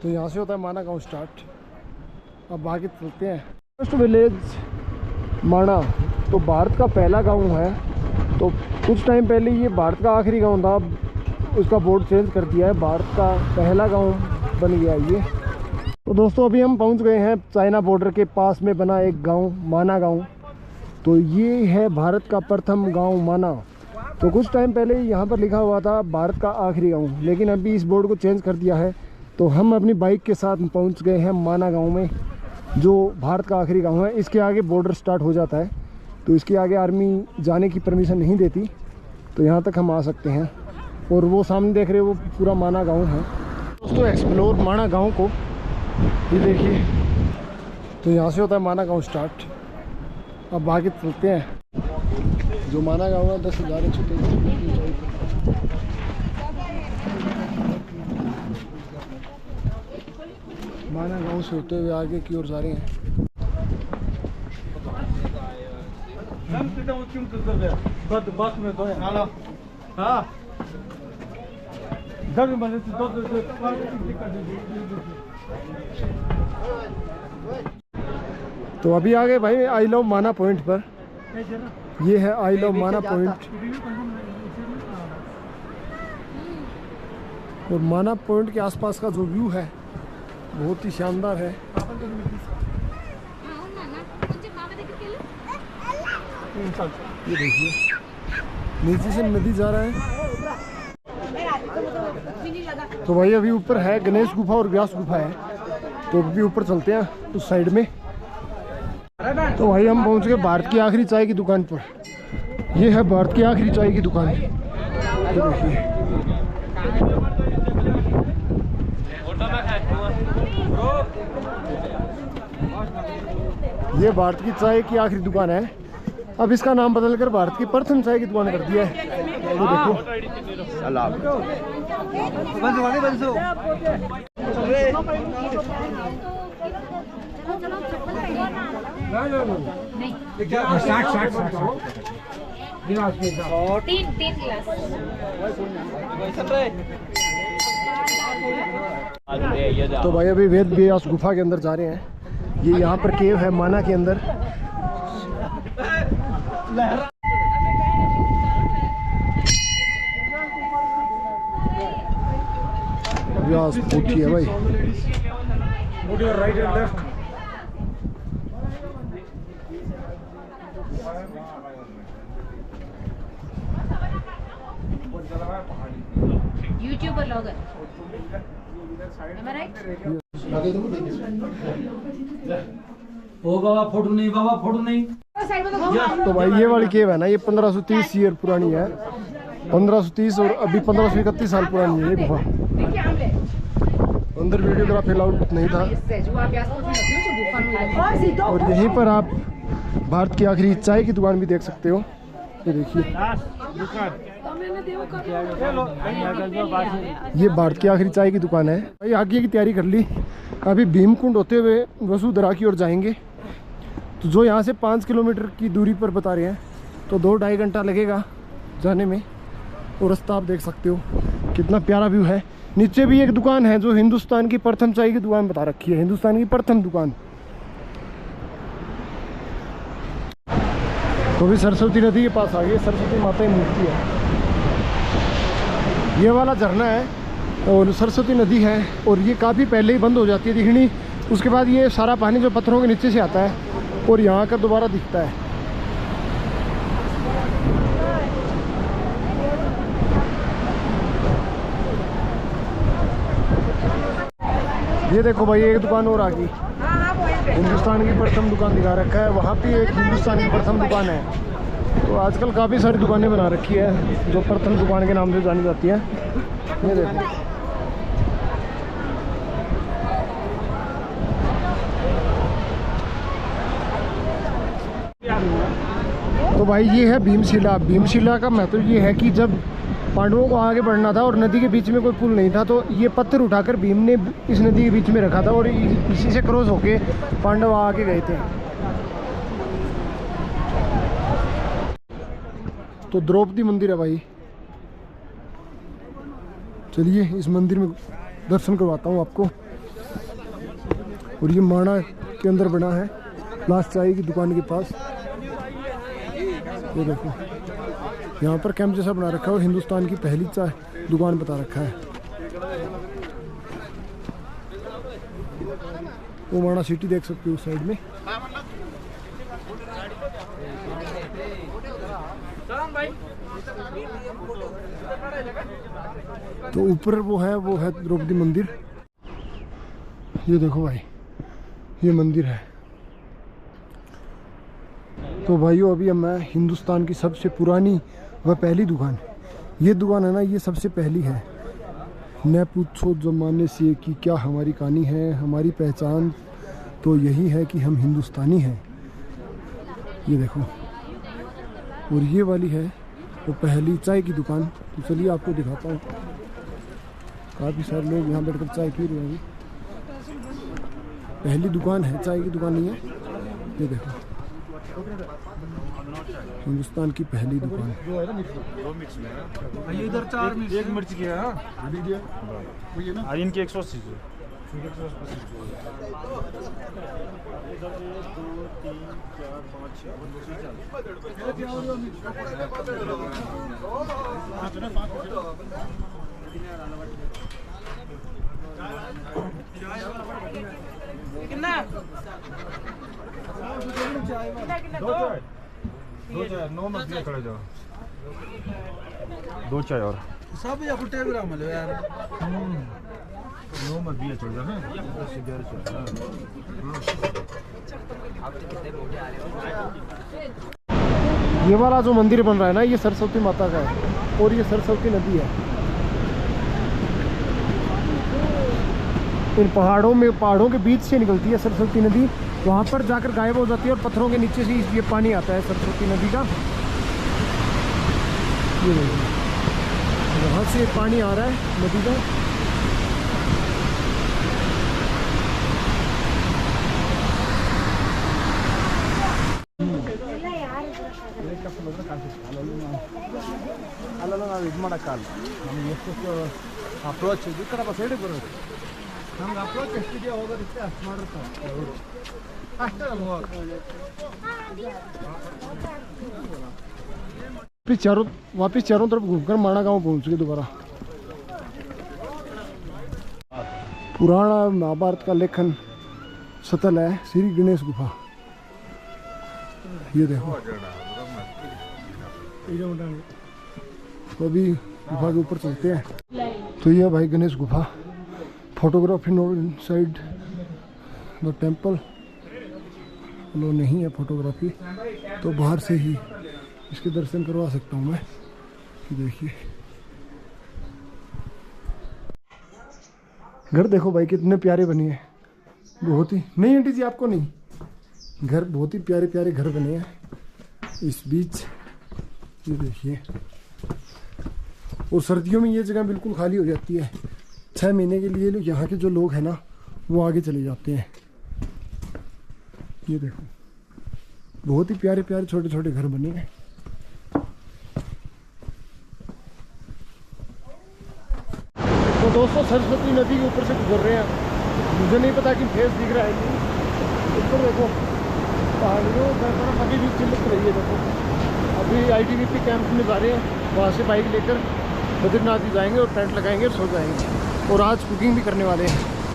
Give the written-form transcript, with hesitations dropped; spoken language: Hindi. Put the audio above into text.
तो यहाँ से होता है माना गांव स्टार्ट। अब आगे चलते हैं। फर्स्ट विलेज माना तो भारत का पहला गांव है। तो कुछ टाइम पहले ये भारत का आखिरी गांव था, उसका बोर्ड चेंज कर दिया है, भारत का पहला गांव बन गया ये। तो दोस्तों अभी हम पहुंच गए हैं चाइना बॉर्डर के पास में बना एक गांव माना गांव। तो ये है भारत का प्रथम गांव माना। तो कुछ टाइम पहले यहाँ पर लिखा हुआ था भारत का आखिरी गांव, लेकिन अभी इस बोर्ड को चेंज कर दिया है। तो हम अपनी बाइक के साथ पहुँच गए हैं माना गाँव में, जो भारत का आखिरी गाँव है। इसके आगे बॉर्डर स्टार्ट हो जाता है, तो इसके आगे आर्मी जाने की परमिशन नहीं देती, तो यहाँ तक हम आ सकते हैं। और वो सामने देख रहे हो वो पूरा माना गांव है। दोस्तों एक्सप्लोर माना गांव को, ये देखिए। तो यहाँ से होता है माना गांव स्टार्ट। अब आगे चलते हैं। जो माना गांव है 10,000 छोटे माना गांव से होते हुए आगे की ओर जा रहे हैं। तो अभी आ गए भाई आई लव माना पॉइंट पर। ये है आई लव माना पॉइंट। और माना पॉइंट के आसपास का जो व्यू है बहुत ही शानदार है। ये देखिए नीचे से नदी जा रहा है। तो भाई अभी ऊपर है गणेश गुफा और व्यास गुफा है, तो अभी ऊपर चलते हैं उस साइड में। तो भाई हम पहुंच गए भारत की आखिरी चाय की दुकान पर। ये है भारत की आखिरी चाय की दुकान। तो देखिए ये भारत की चाय की आखिरी दुकान है। अब इसका नाम बदलकर भारत की प्रथम चाय की दुकान कर दिया है। तो देखो तीन गिलास। तो भाई अभी वेद व्यास गुफा के अंदर जा रहे हैं। ये यहाँ पर केव है माना के अंदर। व्यास पूछी है भाई। Right and left. YouTuber blogger ओ बाबा फोटो नहीं, बाबा फोटो नहीं। तो भाई ये वाली केव है ना, ये 1530 ईयर पुरानी है। 1530 और अभी 1531 साल पुरानी है ये गुफा। अंदर वीडियोग्राफी अलाउड नहीं था। और यहीं पर आप भारत की आखिरी चाय की दुकान भी देख सकते हो। ये देखिए ये भारत की आखिरी चाय की दुकान है। भाई आगे की तैयारी कर ली। अभी भीमकुंड होते हुए वसुधरा की ओर जाएंगे। तो जो यहाँ से 5 किलोमीटर की दूरी पर बता रहे हैं, तो 2-2.5 घंटा लगेगा जाने में। और रास्ता आप देख सकते हो कितना प्यारा व्यू है। नीचे भी एक दुकान है जो हिंदुस्तान की प्रथम चाय की दुकान बता रखी है, हिंदुस्तान की प्रथम दुकान। तो भी सरस्वती नदी के पास आ गई। सरस्वती माता की मूर्ति है। ये वाला झरना है और सरस्वती नदी है, और ये काफ़ी पहले ही बंद हो जाती है दिखनी। उसके बाद ये सारा पानी जो पत्थरों के नीचे से आता है और यहाँ का दोबारा दिखता है। ये देखो भाई एक दुकान और आ गई। हिंदुस्तान की प्रथम दुकान दिखा रखा है, वहाँ पे एक हिंदुस्तान की प्रथम दुकान है। तो आजकल काफ़ी सारी दुकानें बना रखी है जो प्रथम दुकान के नाम से जानी जाती है। ये देखो तो भाई ये है भीमशिला। भीमशिला का महत्व ये है कि जब पांडवों को आगे बढ़ना था और नदी के बीच में कोई पुल नहीं था, तो ये पत्थर उठाकर भीम ने इस नदी के बीच में रखा था और इसी से क्रॉस होके पांडव आगे गए थे। तो द्रौपदी मंदिर है भाई। चलिए इस मंदिर में दर्शन करवाता हूँ आपको। और ये माणा के अंदर बना है, लास्ट चाय की दुकान के पास। ये देखो यहाँ पर कैंप जैसा बना रखा है और हिंदुस्तान की पहली चाय दुकान बता रखा है। वो माणा सिटी देख सकते हो उस साइड में। तो ऊपर वो है द्रौपदी मंदिर। ये देखो भाई, ये मंदिर है। तो भाइयों अभी मैं हिंदुस्तान की सबसे पुरानी व पहली दुकान, ये दुकान है ना, ये सबसे पहली है। न पूछो जमाने से कि क्या हमारी कहानी है, हमारी पहचान तो यही है कि हम हिंदुस्तानी हैं। ये देखो, और ये वाली है वो पहली चाय की दुकान। तो चलिए आपको दिखाता हूँ। काफ़ी सारे लोग यहाँ बैठकर चाय पी रहे हैं। पहली दुकान है, चाय की दुकान नहीं है। ये देखो, हिंदुस्तान की पहली दुकान। इधर 4 मिर्च, 1 मिर्च की है। इनकी 180 दो चाय 9 मत दिए खड़े जाओ। 2 चाय और सब या फुटे ग्राम लो यार। 9 मत दिए चल जा ना। ये वाला जो मंदिर बन रहा है ना, ये सरस्वती माता का है और ये सरस्वती नदी है। इन पहाड़ों के बीच से निकलती है सरस्वती नदी, वहाँ पर जाकर गायब हो जाती है और पत्थरों के नीचे से ये पानी आता है सरस्वती नदी का। ये देखिए, वहाँ से पानी आ रहा है नदी का। ಅಪ್ರೋಚ್ ಈ ಕಡೆ ಸೈಡಿಗೆ ಬರೋದು ನಮ್ಗೆ ಅಪ್ರೋಚ್ ಎಷ್ಟಿದೆಯೋ ಹೋಗೋದಕ್ಕೆ ಅಷ್ಟು ಮಾಡಿರ್ತಾರೆ ಅವರು ಅಷ್ಟೇ ಅಲ್ವಾ। वापिस चारों तरफ घूमकर माणा गांव पहुंच गए दोबारा। पुराना महाभारत का लेखन स्थल है श्री गणेश गुफा। ये देखो, तो अभी गुफा के ऊपर चलते हैं। तो ये भाई गणेश गुफा, photography no inside the temple लो नहीं है फोटोग्राफी, तो बाहर से ही इसके दर्शन करवा सकता हूँ मैं। देखिए घर देखो भाई कितने प्यारे बने हैं, बहुत ही। नहीं आंटी जी आपको नहीं, घर बहुत ही प्यारे प्यारे घर बने हैं इस बीच। ये देखिए, और सर्दियों में ये जगह बिल्कुल खाली हो जाती है। 6 महीने के लिए यहाँ के जो लोग हैं ना, वो आगे चले जाते हैं। ये देखो, बहुत ही प्यारे प्यारे छोटे छोटे घर बने हैं। तो दोस्तों सरस्वती नदी के ऊपर से गुजर रहे हैं। मुझे नहीं पता कि फेस दिख रहा है कि ऊपर देखो पहाड़ियों की तरफ अभी भी चिल्लत रही है। देखो अभी ITBP कैंप में जा रहे हैं, वहाँ से बाइक लेकर बद्रीनाथ भी जाएंगे और टेंट लगाएंगे और सो जाएंगे। और आज कुकिंग भी करने वाले हैं।